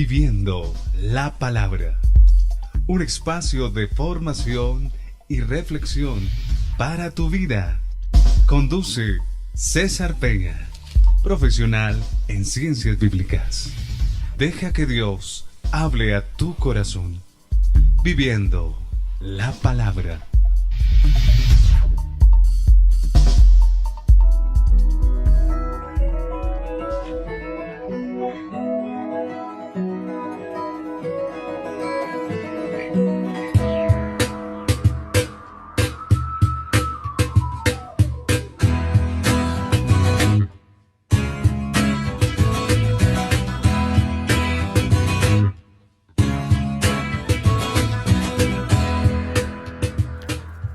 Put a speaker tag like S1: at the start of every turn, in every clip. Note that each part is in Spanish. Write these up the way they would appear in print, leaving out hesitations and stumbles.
S1: Viviendo la Palabra, un espacio de formación y reflexión para tu vida. Conduce César Peña, profesional en ciencias bíblicas. Deja que Dios hable a tu corazón. Viviendo la Palabra.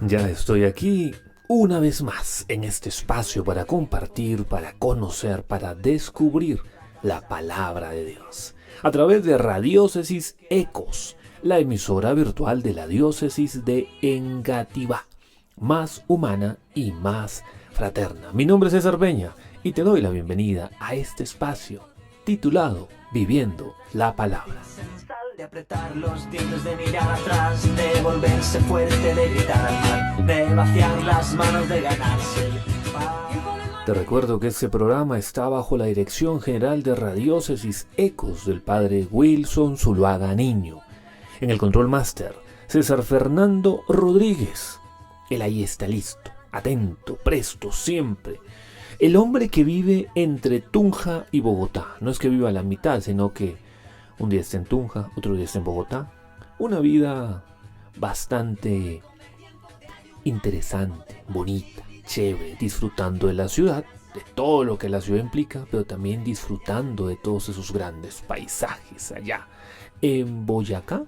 S2: Ya estoy aquí una vez más en este espacio para compartir, para conocer, para descubrir la palabra de Dios. A través de Radiócesis Ecos, la emisora virtual de la diócesis de Engativá, más humana y más fraterna. Mi nombre es César Peña y te doy la bienvenida a este espacio titulado Viviendo la Palabra.
S3: De apretar los dientes, de mirar atrás, de volverse fuerte, de gritar al mar, de vaciar las manos, de ganarse el pan.
S2: Te recuerdo que este programa está bajo la dirección general de Radiócesis Ecos del padre Wilson Zuluaga Niño. En el control máster, César Fernando Rodríguez. Él ahí está listo, atento, presto, siempre. El hombre que vive entre Tunja y Bogotá. No es que viva a la mitad, sino que un día está en Tunja, otro día está en Bogotá. Una vida bastante interesante, bonita, chévere, disfrutando de la ciudad, de todo lo que la ciudad implica, pero también disfrutando de todos esos grandes paisajes allá en Boyacá.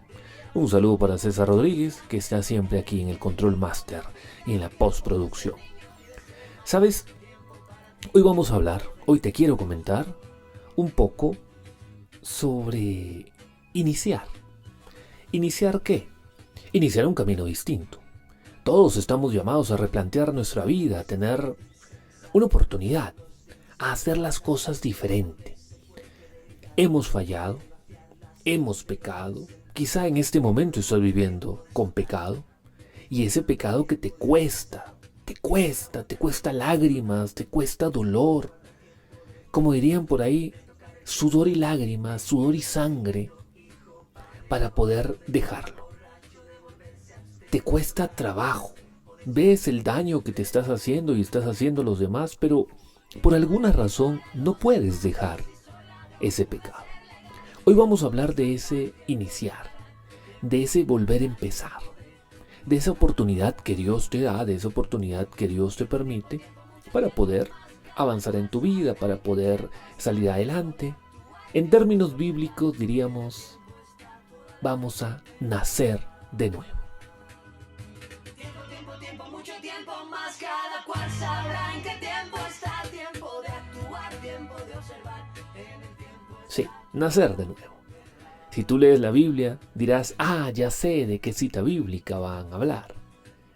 S2: Un saludo para César Rodríguez, que está siempre aquí en el control master y en la postproducción. ¿Sabes? Hoy te quiero comentar un poco sobre iniciar. ¿Iniciar qué? Iniciar un camino distinto. Todos estamos llamados a replantear nuestra vida, a tener una oportunidad, a hacer las cosas diferente. Hemos fallado, hemos pecado, quizá en este momento estás viviendo con pecado, y ese pecado que te cuesta lágrimas, te cuesta dolor. Como dirían por ahí, sudor y lágrimas, sudor y sangre para poder dejarlo. Te cuesta trabajo. Ves el daño que te estás haciendo y estás haciendo a los demás, pero por alguna razón no puedes dejar ese pecado. Hoy vamos a hablar de ese iniciar, de ese volver a empezar, de esa oportunidad que Dios te da, de esa oportunidad que Dios te permite para poder avanzar en tu vida, para poder salir adelante. En términos bíblicos diríamos, vamos a nacer de nuevo.
S3: Tiempo, mucho tiempo más, cada cual sabrá en qué tiempo está, tiempo de actuar, tiempo de observar, en el tiempo...
S2: Sí, nacer de nuevo. Si tú lees la Biblia, dirás, ya sé de qué cita bíblica van a hablar.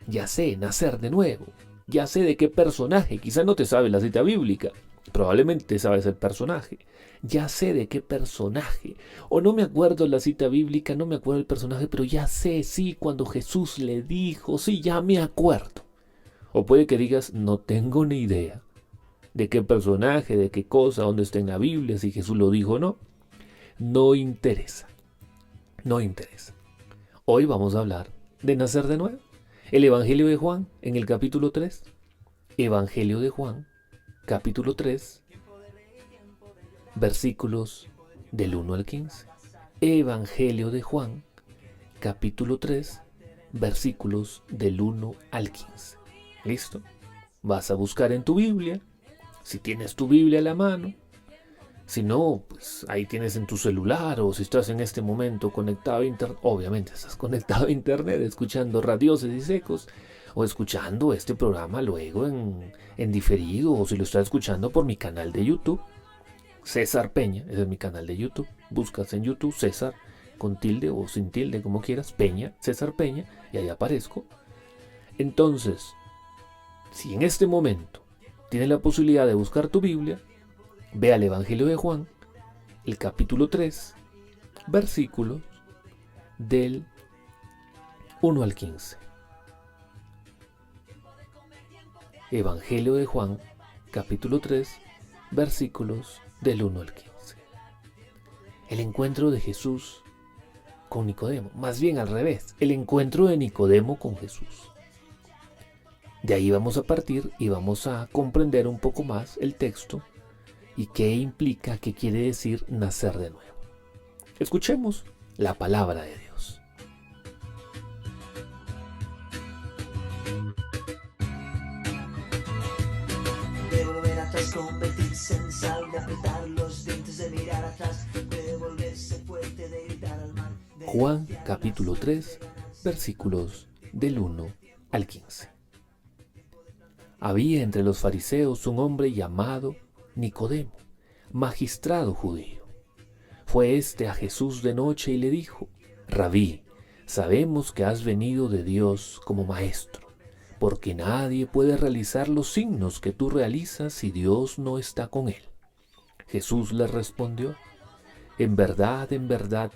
S2: Ya sé, nacer de nuevo. Ya sé de qué personaje, quizá no te sabes la cita bíblica, probablemente te sabes el personaje. Ya sé de qué personaje. O no me acuerdo la cita bíblica, no me acuerdo el personaje, pero ya sé, sí, cuando Jesús le dijo, sí, ya me acuerdo. O puede que digas, no tengo ni idea de qué personaje, de qué cosa, dónde está en la Biblia, si Jesús lo dijo o no. No interesa. No interesa. Hoy vamos a hablar de nacer de nuevo. El Evangelio de Juan, en el capítulo 3. Evangelio de Juan, capítulo 3, versículos del 1 al 15. Evangelio de Juan, capítulo 3, versículos del 1 al 15. ¿Listo? Vas a buscar en tu Biblia, si tienes tu Biblia a la mano. Si no, pues ahí tienes en tu celular, o si estás en este momento conectado a internet, obviamente estás conectado a internet escuchando Radiócesis Ecos, o escuchando este programa luego en diferido, o si lo estás escuchando por mi canal de YouTube, César Peña, ese es mi canal de YouTube. Buscas en YouTube César con tilde o sin tilde, como quieras, Peña, César Peña, y ahí aparezco. Entonces, si en este momento tienes la posibilidad de buscar tu Biblia, ve al Evangelio de Juan, el capítulo 3, versículos del 1 al 15. Evangelio de Juan, capítulo 3, versículos del 1 al 15. El encuentro de Jesús con Nicodemo, más bien al revés, el encuentro de Nicodemo con Jesús. De ahí vamos a partir y vamos a comprender un poco más el texto y qué implica, qué quiere decir nacer de nuevo. Escuchemos la palabra de Dios.
S3: De volver atrás, convertirse en sal, de apretar los dientes, de mirar atrás, de volverse fuerte, de gritar al mar.
S2: Juan capítulo 3, versículos del 1 al 15. Había entre los fariseos un hombre llamado Nicodemo, magistrado judío. Fue éste a Jesús de noche y le dijo: Rabí, sabemos que has venido de Dios como maestro, porque nadie puede realizar los signos que tú realizas si Dios no está con él. Jesús le respondió: en verdad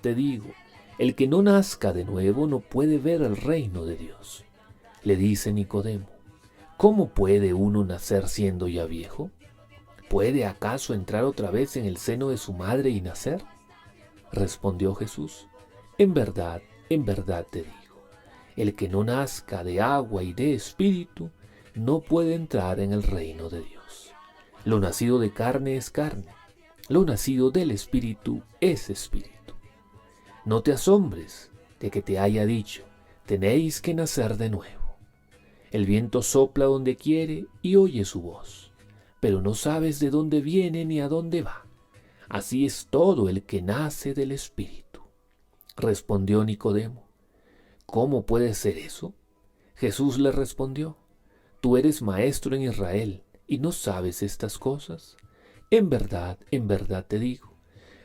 S2: te digo, el que no nazca de nuevo no puede ver el reino de Dios. Le dice Nicodemo: ¿cómo puede uno nacer siendo ya viejo? ¿Puede acaso entrar otra vez en el seno de su madre y nacer? Respondió Jesús: en verdad te digo, el que no nazca de agua y de espíritu no puede entrar en el reino de Dios. Lo nacido de carne es carne, lo nacido del espíritu es espíritu. No te asombres de que te haya dicho: tenéis que nacer de nuevo. El viento sopla donde quiere y oye su voz, pero no sabes de dónde viene ni a dónde va. Así es todo el que nace del Espíritu. Respondió Nicodemo: ¿cómo puede ser eso? Jesús le respondió: tú eres maestro en Israel y no sabes estas cosas. En verdad te digo,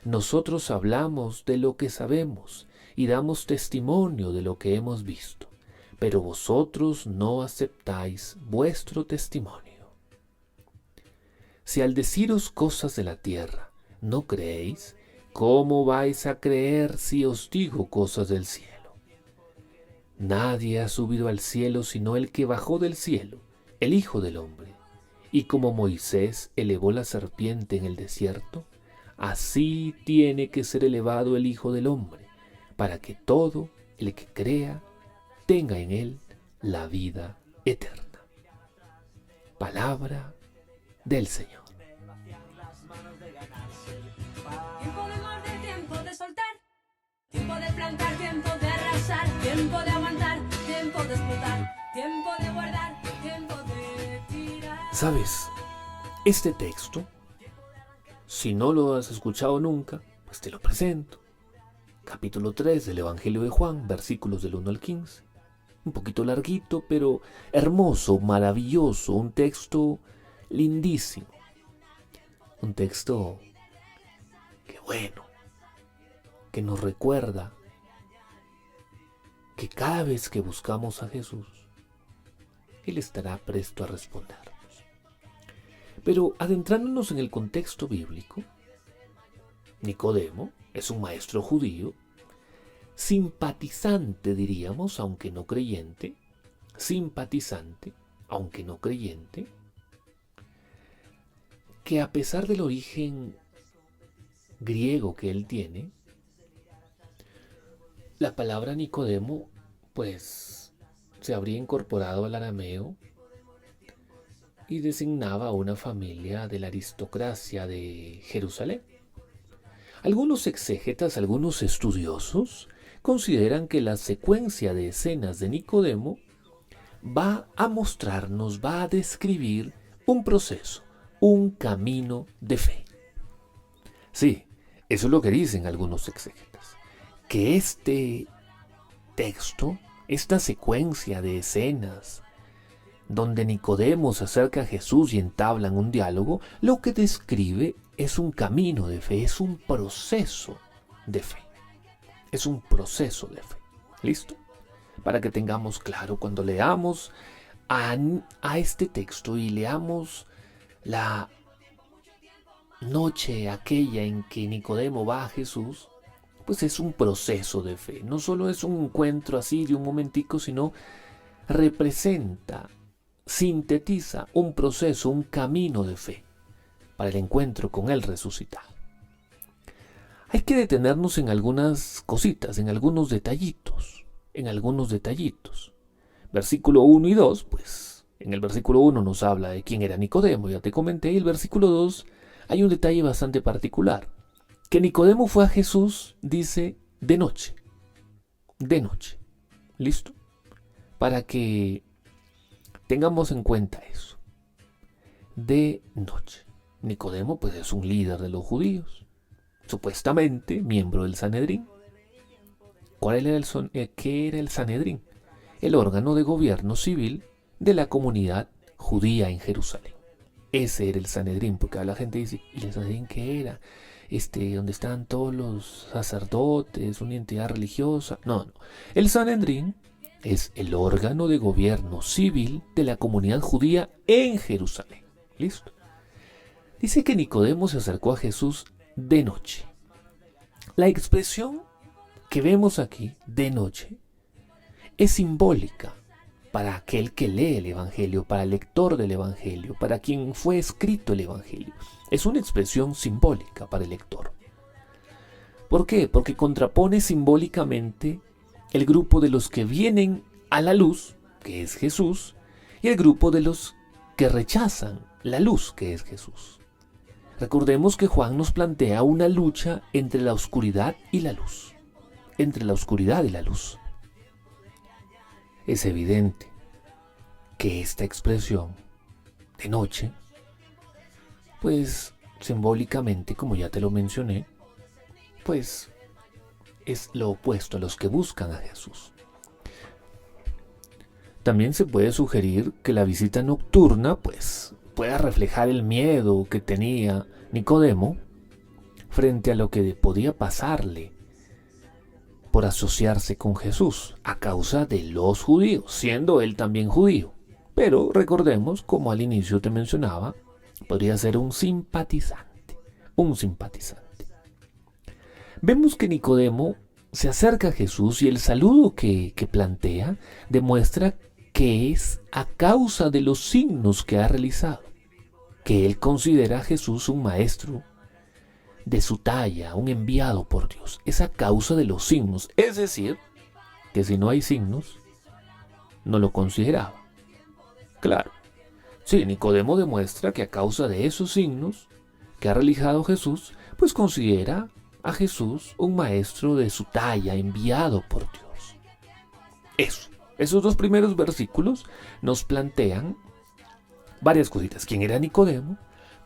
S2: nosotros hablamos de lo que sabemos y damos testimonio de lo que hemos visto, pero vosotros no aceptáis vuestro testimonio. Si al deciros cosas de la tierra no creéis, ¿cómo vais a creer si os digo cosas del cielo? Nadie ha subido al cielo sino el que bajó del cielo, el Hijo del Hombre. Y como Moisés elevó la serpiente en el desierto, así tiene que ser elevado el Hijo del Hombre, para que todo el que crea tenga en él la vida eterna. Palabra del Señor.
S4: Tiempo de morder, tiempo de soltar, tiempo de plantar, tiempo de arrasar, tiempo de aguantar, tiempo de explotar, tiempo de guardar, tiempo de tirar.
S2: ¿Sabes? Este texto, si no lo has escuchado nunca, pues te lo presento. Capítulo 3 del Evangelio de Juan, versículos del 1 al 15. Un poquito larguito, pero hermoso, maravilloso, un texto lindísimo. Un texto que bueno, que nos recuerda que cada vez que buscamos a Jesús, Él estará presto a respondernos. Pero adentrándonos en el contexto bíblico, Nicodemo es un maestro judío, simpatizante diríamos, aunque no creyente, que a pesar del origen griego que él tiene, la palabra Nicodemo pues se habría incorporado al arameo y designaba a una familia de la aristocracia de Jerusalén. Algunos exégetas, algunos estudiosos, consideran que la secuencia de escenas de Nicodemo va a mostrarnos, va a describir un proceso, un camino de fe. Sí, eso es lo que dicen algunos exégetas, que este texto, esta secuencia de escenas donde Nicodemo se acerca a Jesús y entablan un diálogo, lo que describe es un camino de fe, es un proceso de fe. Es un proceso de fe. ¿Listo? Para que tengamos claro, cuando leamos a este texto y leamos la noche aquella en que Nicodemo va a Jesús, pues es un proceso de fe. No solo es un encuentro así de un momentico, sino representa, sintetiza un proceso, un camino de fe para el encuentro con el resucitado. Hay que detenernos en algunas cositas, en algunos detallitos. Versículo 1 y 2, pues en el versículo 1 nos habla de quién era Nicodemo, ya te comenté, y el versículo 2 hay un detalle bastante particular. Que Nicodemo fue a Jesús, dice, de noche. ¿Listo? Para que tengamos en cuenta eso. De noche. Nicodemo, pues, es un líder de los judíos. Supuestamente miembro del Sanedrín. ¿Qué era el Sanedrín? El órgano de gobierno civil de la comunidad judía en Jerusalén. Ese era el Sanedrín, porque la gente dice, ¿y el Sanedrín qué era? Donde están todos los sacerdotes, una entidad religiosa. No. El Sanedrín es el órgano de gobierno civil de la comunidad judía en Jerusalén. ¿Listo? Dice que Nicodemo se acercó a Jesús de noche. La expresión que vemos aquí, de noche, es simbólica para aquel que lee el Evangelio, para el lector del Evangelio, para quien fue escrito el Evangelio. Es una expresión simbólica para el lector. ¿Por qué? Porque contrapone simbólicamente el grupo de los que vienen a la luz, que es Jesús, y el grupo de los que rechazan la luz, que es Jesús. Recordemos que Juan nos plantea una lucha entre la oscuridad y la luz. Es evidente que esta expresión de noche, pues simbólicamente, como ya te lo mencioné, pues es lo opuesto a los que buscan a Jesús. También se puede sugerir que la visita nocturna, pues, pueda reflejar el miedo que tenía Nicodemo frente a lo que podía pasarle por asociarse con Jesús a causa de los judíos, siendo él también judío. Pero recordemos, como al inicio te mencionaba, podría ser un simpatizante. Vemos que Nicodemo se acerca a Jesús y el saludo que plantea demuestra que es a causa de los signos que ha realizado, que él considera a Jesús un maestro de su talla, un enviado por Dios. Es a causa de los signos, es decir, que si no hay signos, no lo consideraba. Claro, sí, Nicodemo demuestra que a causa de esos signos que ha realizado Jesús, pues considera a Jesús un maestro de su talla, enviado por Dios. Esos dos primeros versículos nos plantean varias cositas. ¿Quién era Nicodemo?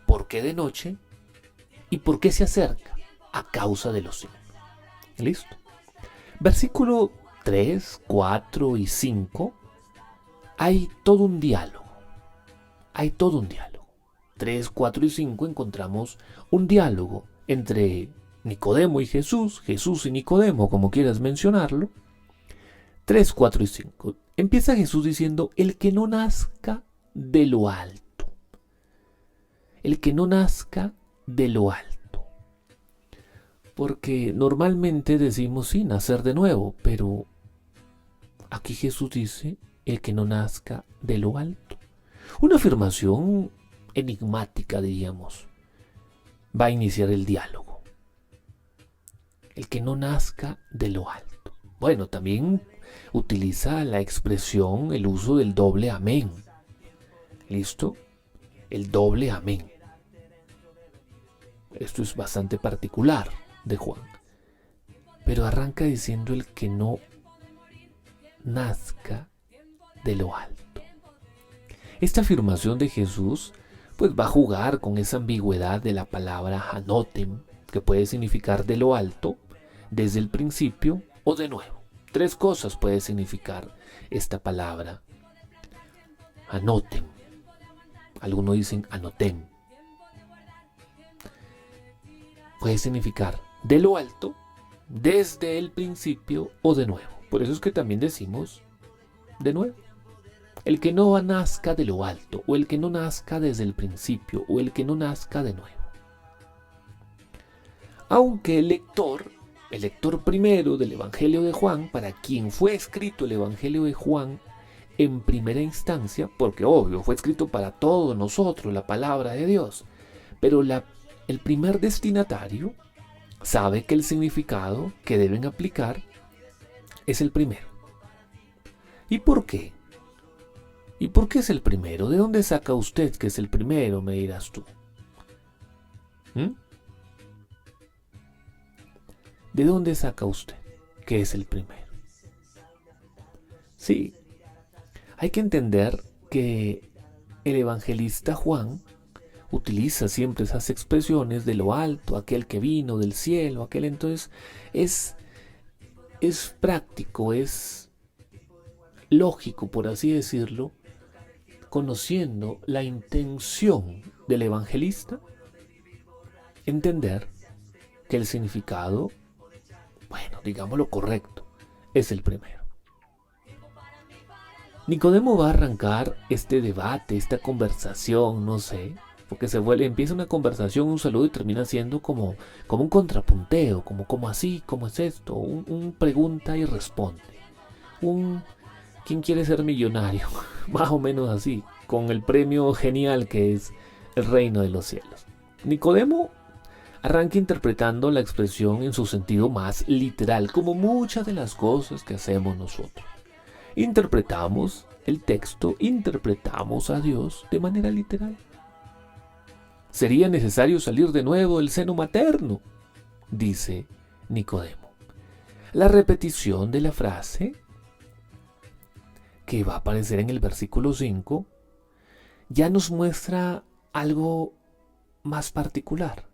S2: ¿Por qué de noche? ¿Y por qué se acerca? A causa de los signos. ¿Listo? Versículo 3, 4 y 5. Hay todo un diálogo. 3, 4 y 5 encontramos un diálogo entre Nicodemo y Jesús, Jesús y Nicodemo, como quieras mencionarlo. 3, 4 y 5. Empieza Jesús diciendo, el que no nazca de lo alto. El que no nazca de lo alto. Porque normalmente decimos, sí, nacer de nuevo, pero aquí Jesús dice, el que no nazca de lo alto. Una afirmación enigmática, diríamos, va a iniciar el diálogo. El que no nazca de lo alto. Bueno, también utiliza la expresión, el uso del doble amén. ¿Listo? El doble amén. Esto es bastante particular de Juan. Pero arranca diciendo el que no nazca de lo alto. Esta afirmación de Jesús pues va a jugar con esa ambigüedad de la palabra anotem, que puede significar de lo alto, desde el principio o de nuevo. 3 cosas puede significar esta palabra anotem. Algunos dicen anotem. Puede significar de lo alto, desde el principio o de nuevo. Por eso es que también decimos de nuevo. El que no nazca de lo alto, o el que no nazca desde el principio, o el que no nazca de nuevo. Aunque el lector el lector primero del Evangelio de Juan, para quien fue escrito el Evangelio de Juan en primera instancia, porque obvio, fue escrito para todos nosotros, la palabra de Dios, pero el primer destinatario sabe que el significado que deben aplicar es el primero. ¿Y por qué? ¿Y por qué es el primero? ¿De dónde saca usted que es el primero, me dirás tú? ¿De dónde saca usted que es el primero? Sí, hay que entender que el evangelista Juan utiliza siempre esas expresiones de lo alto, aquel que vino del cielo, aquel. Entonces es práctico, es lógico, por así decirlo, conociendo la intención del evangelista, entender que el significado, bueno, digámoslo correcto, es el primero. Nicodemo va a arrancar este debate, esta conversación, no sé, porque empieza una conversación, un saludo y termina siendo como un contrapunteo, como así, como es esto, un pregunta y responde. ¿Quién quiere ser millonario? Más o menos así, con el premio genial que es el reino de los cielos. Nicodemo arranca interpretando la expresión en su sentido más literal, como muchas de las cosas que hacemos nosotros. Interpretamos el texto, interpretamos a Dios de manera literal. Sería necesario salir de nuevo del seno materno, dice Nicodemo. La repetición de la frase que va a aparecer en el versículo 5 ya nos muestra algo más particular.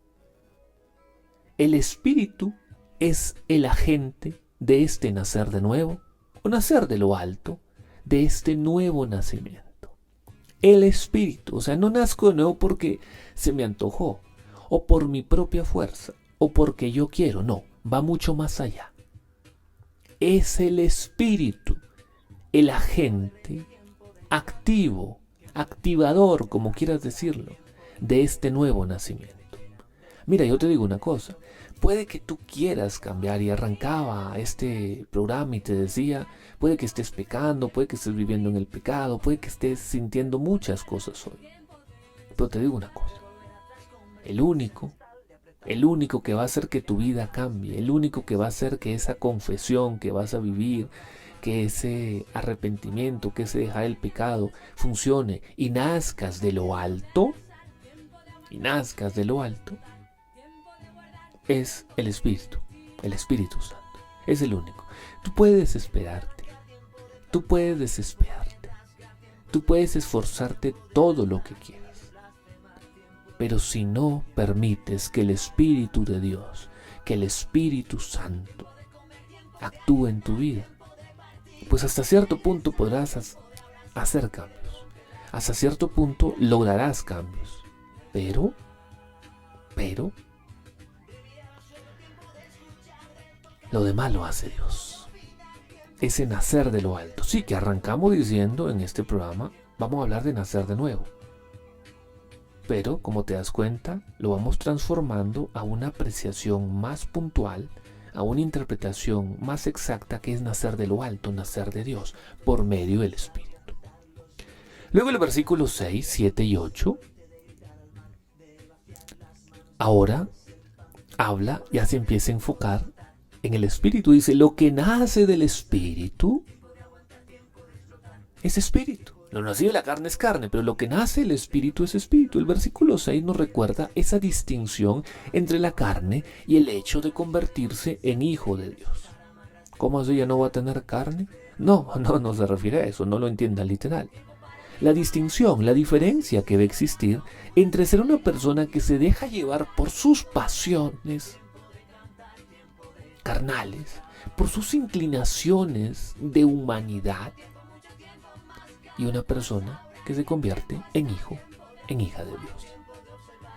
S2: El Espíritu es el agente de este nacer de nuevo, o nacer de lo alto, de este nuevo nacimiento. El Espíritu, o sea, no nazco de nuevo porque se me antojó, o por mi propia fuerza, o porque yo quiero, no, va mucho más allá. Es el Espíritu, el agente activo, activador, como quieras decirlo, de este nuevo nacimiento. Mira, yo te digo una cosa, puede que tú quieras cambiar, y arrancaba este programa y te decía, puede que estés pecando, puede que estés viviendo en el pecado, puede que estés sintiendo muchas cosas hoy. Pero te digo una cosa, el único que va a hacer que tu vida cambie, el único que va a hacer que esa confesión que vas a vivir, que ese arrepentimiento, que ese dejar el pecado funcione y nazcas de lo alto, es el Espíritu Santo. Es el único. Tú puedes desesperarte, tú puedes esforzarte todo lo que quieras, pero si no permites que el Espíritu de Dios, que el Espíritu Santo actúe en tu vida, pues hasta cierto punto podrás hacer cambios, hasta cierto punto lograrás cambios, pero lo demás lo hace Dios. Ese nacer de lo alto. Sí, que arrancamos diciendo en este programa, vamos a hablar de nacer de nuevo. Pero, como te das cuenta, lo vamos transformando a una apreciación más puntual, a una interpretación más exacta, que es nacer de lo alto, nacer de Dios, por medio del Espíritu. Luego el versículo 6, 7 y 8, ahora habla, ya se empieza a enfocar en el Espíritu. Dice, lo que nace del Espíritu es Espíritu. Lo nacido de la carne es carne, pero lo que nace del Espíritu es Espíritu. El versículo 6 nos recuerda esa distinción entre la carne y el hecho de convertirse en hijo de Dios. ¿Cómo así ya no va a tener carne? No se refiere a eso, no lo entienda literal. La distinción, la diferencia que va a existir entre ser una persona que se deja llevar por sus pasiones carnales, por sus inclinaciones de humanidad, y una persona que se convierte en hijo, en hija de Dios.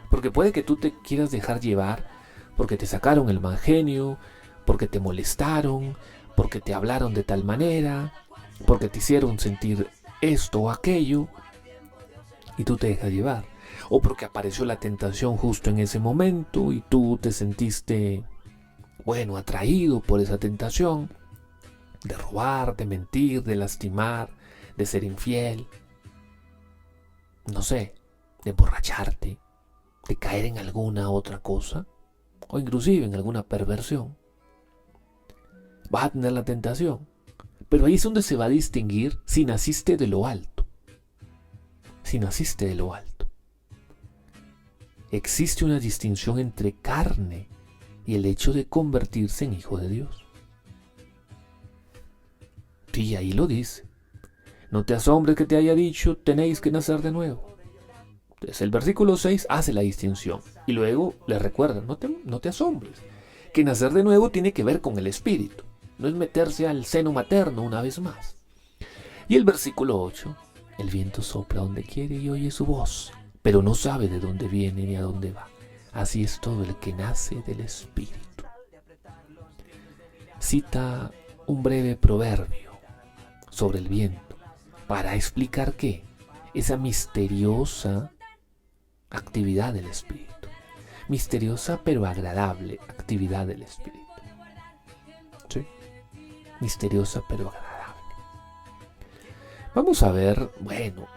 S2: Porque puede que tú te quieras dejar llevar porque te sacaron el mal genio, porque te molestaron, porque te hablaron de tal manera, porque te hicieron sentir esto o aquello, y tú te dejas llevar. O porque apareció la tentación justo en ese momento y tú te sentiste bueno, atraído por esa tentación de robar, de mentir, de lastimar, de ser infiel, no sé, de emborracharte, de caer en alguna otra cosa, o inclusive en alguna perversión, vas a tener la tentación. Pero ahí es donde se va a distinguir si naciste de lo alto. Si naciste de lo alto. Existe una distinción entre carne y el hecho de convertirse en hijo de Dios. Sí, ahí lo dice. No te asombres que te haya dicho, tenéis que nacer de nuevo. Entonces el versículo 6 hace la distinción. Y luego le recuerda, no te asombres, que nacer de nuevo tiene que ver con el espíritu. No es meterse al seno materno una vez más. Y el versículo 8, el viento sopla donde quiere y oye su voz, pero no sabe de dónde viene ni a dónde va. Así es todo el que nace del espíritu. Cita un breve proverbio sobre el viento para explicar qué, esa misteriosa actividad del espíritu. Misteriosa pero agradable actividad del espíritu. ¿Sí? Misteriosa pero agradable. Vamos a ver, bueno,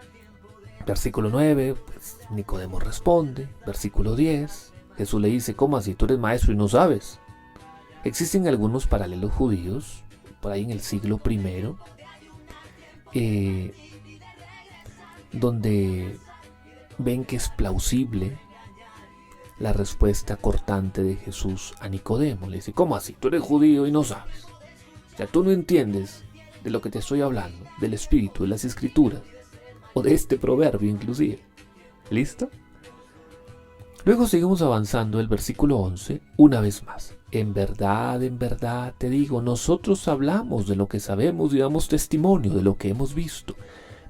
S2: versículo 9, pues Nicodemo responde. Versículo 10, Jesús le dice, ¿cómo así? Tú eres maestro y no sabes. Existen algunos paralelos judíos, por ahí en el siglo I, donde ven que es plausible la respuesta cortante de Jesús a Nicodemo. Le dice, ¿cómo así? Tú eres judío y no sabes. O sea, tú no entiendes de lo que te estoy hablando, del espíritu, de las escrituras, o de este proverbio inclusive. ¿Listo? Luego seguimos avanzando el versículo 11, una vez más. En verdad te digo, nosotros hablamos de lo que sabemos y damos testimonio de lo que hemos visto,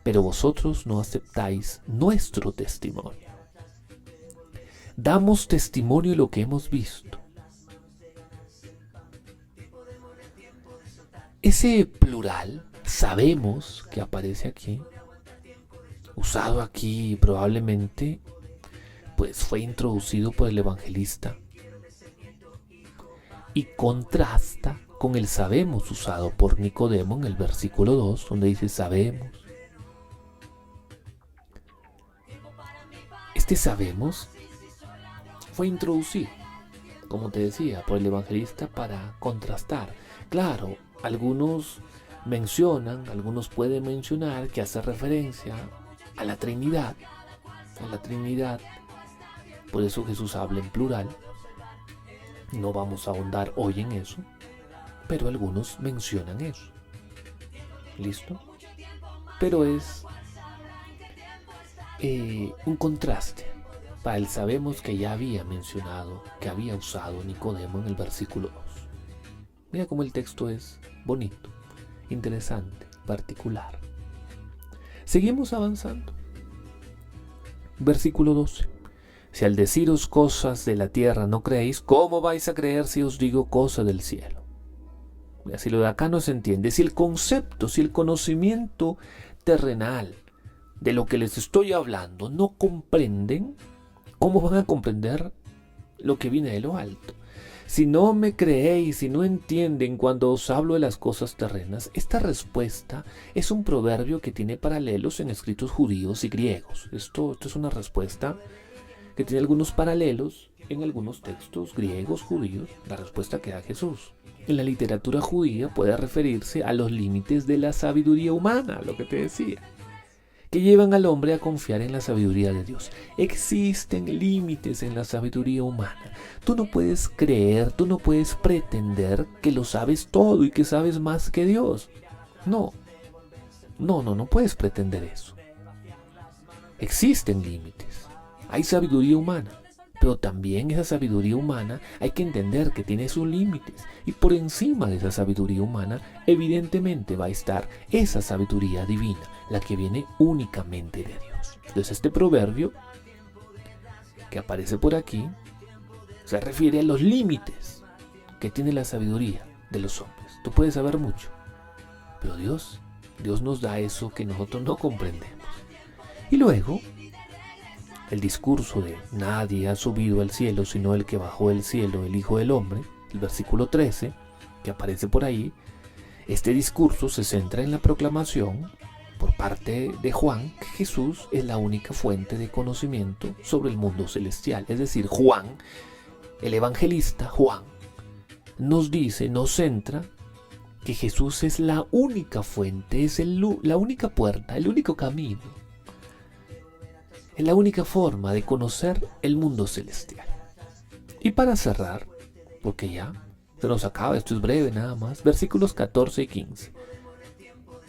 S2: pero vosotros no aceptáis nuestro testimonio. Damos testimonio de lo que hemos visto. Ese plural, sabemos, que aparece aquí, usado aquí probablemente, pues fue introducido por el evangelista y contrasta con el sabemos usado por Nicodemo en el versículo 2, donde dice sabemos. Este sabemos fue introducido, como te decía, por el evangelista para contrastar. Claro, algunos pueden mencionar que hace referencia a la Trinidad. Por eso Jesús habla en plural. No vamos a ahondar hoy en eso, pero algunos mencionan eso. ¿Listo? Pero es un contraste para el sabemos que ya había mencionado, que había usado Nicodemo en el versículo 2. Mira cómo el texto es bonito, interesante, particular. Seguimos avanzando. Versículo 12. Si al deciros cosas de la tierra no creéis, ¿cómo vais a creer si os digo cosas del cielo? Si lo de acá no se entiende, si el concepto, si el conocimiento terrenal de lo que les estoy hablando no comprenden, ¿cómo van a comprender lo que viene de lo alto? Si no me creéis, si no entienden cuando os hablo de las cosas terrenas, esta respuesta es un proverbio que tiene paralelos en escritos judíos y griegos. Esto es una respuesta que tiene algunos paralelos en algunos textos griegos, judíos, la respuesta que da Jesús. En la literatura judía puede referirse a los límites de la sabiduría humana, lo que te decía, que llevan al hombre a confiar en la sabiduría de Dios. Existen límites en la sabiduría humana. Tú no puedes creer, tú no puedes pretender que lo sabes todo y que sabes más que Dios. No puedes pretender eso. Existen límites. Hay sabiduría humana, pero también esa sabiduría humana hay que entender que tiene sus límites. Y por encima de esa sabiduría humana, evidentemente va a estar esa sabiduría divina, la que viene únicamente de Dios. Entonces este proverbio que aparece por aquí se refiere a los límites que tiene la sabiduría de los hombres. Tú puedes saber mucho, pero Dios nos da eso que nosotros no comprendemos. Y luego, el discurso de nadie ha subido al cielo sino el que bajó del cielo, el Hijo del Hombre, el versículo 13, que aparece por ahí, este discurso se centra en la proclamación por parte de Juan que Jesús es la única fuente de conocimiento sobre el mundo celestial. Es decir, Juan, el evangelista Juan, nos dice, nos centra que Jesús es la única fuente, es la única puerta, el único camino, es la única forma de conocer el mundo celestial. Y para cerrar, porque ya se nos acaba, esto es breve nada más, versículos 14 y 15.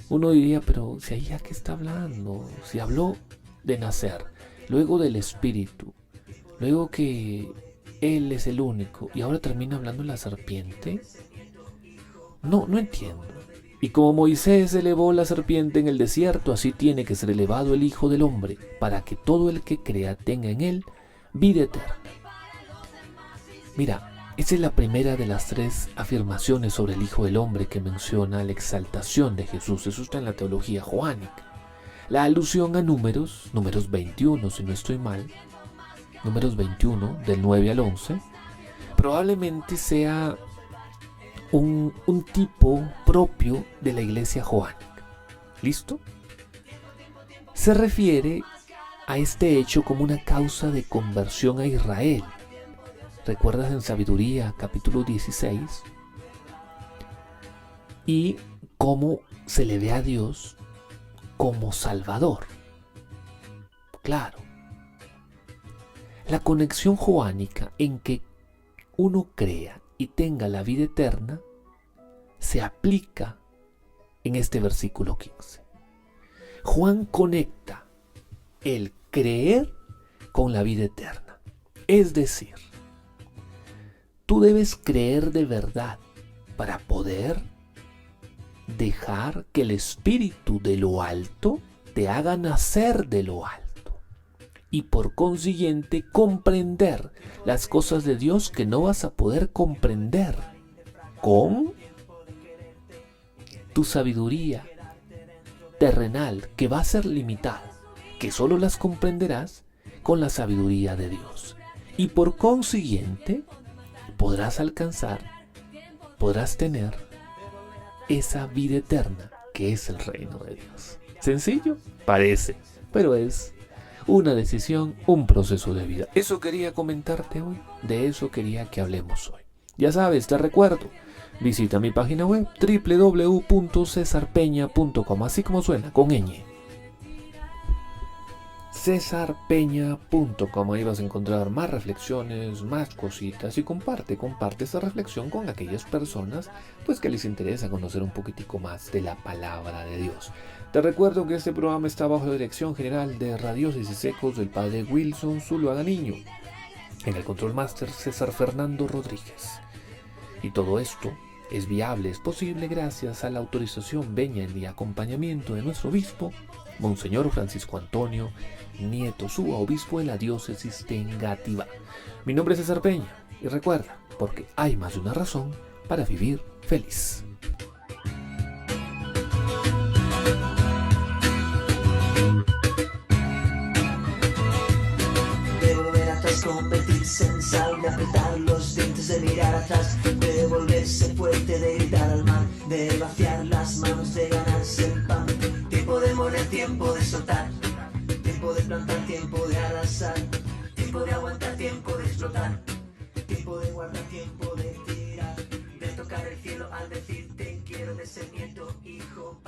S2: Uno diría, pero si ahí ya que está hablando, si habló de nacer, luego del Espíritu, luego que Él es el único, y ahora termina hablando de la serpiente. No entiendo. Y como Moisés elevó la serpiente en el desierto, así tiene que ser elevado el Hijo del Hombre, para que todo el que crea tenga en Él vida eterna. Mira, esa es la primera de las 3 afirmaciones sobre el Hijo del Hombre que menciona la exaltación de Jesús. Eso está en la teología joánica. La alusión a números 21, si no estoy mal, números 21, del 9 al 11, probablemente sea un tipo propio de la iglesia joánica. ¿Listo? Se refiere a este hecho como una causa de conversión a Israel. ¿Recuerdas en Sabiduría, capítulo 16? Y cómo se le ve a Dios como Salvador. Claro. La conexión joánica en que uno crea y tenga la vida eterna se aplica en este versículo 15. Juan conecta el creer con la vida eterna. Es decir, tú debes creer de verdad para poder dejar que el Espíritu de lo alto te haga nacer de lo alto. Y por consiguiente comprender las cosas de Dios que no vas a poder comprender con tu sabiduría terrenal, que va a ser limitada, que solo las comprenderás con la sabiduría de Dios. Y por consiguiente podrás alcanzar, podrás tener esa vida eterna que es el reino de Dios. Sencillo, parece, pero es una decisión, un proceso de vida. Eso quería comentarte hoy, de eso quería que hablemos hoy. Ya sabes, te recuerdo, visita mi página web www.cesarpeña.com, así como suena, con ñ. cesarpeña.com, ahí vas a encontrar más reflexiones, más cositas, y comparte esa reflexión con aquellas personas pues que les interesa conocer un poquitico más de la palabra de Dios. Te recuerdo que este programa está bajo la dirección general de Radiócesis Ecos del Padre Wilson Zuluaga Niño, en el control máster César Fernando Rodríguez. Y todo esto es viable, es posible gracias a la autorización venia y acompañamiento de nuestro obispo, Monseñor Francisco Antonio Nieto Súa, obispo de la diócesis de Engativá. Mi nombre es César Peña, y recuerda, porque hay más de una razón para vivir feliz.
S3: De volver atrás, competir sensal, de apretar los dientes, de mirar atrás, de volverse fuerte, de gritar al mar, de vaciar las manos, de ganarse el pan. Tiempo de morir, tiempo de soltar, tiempo de plantar, tiempo de arrasar, tiempo de aguantar, tiempo de explotar, tiempo de guardar, tiempo de tirar, de tocar el cielo al decirte quiero, de ser nieto, hijo.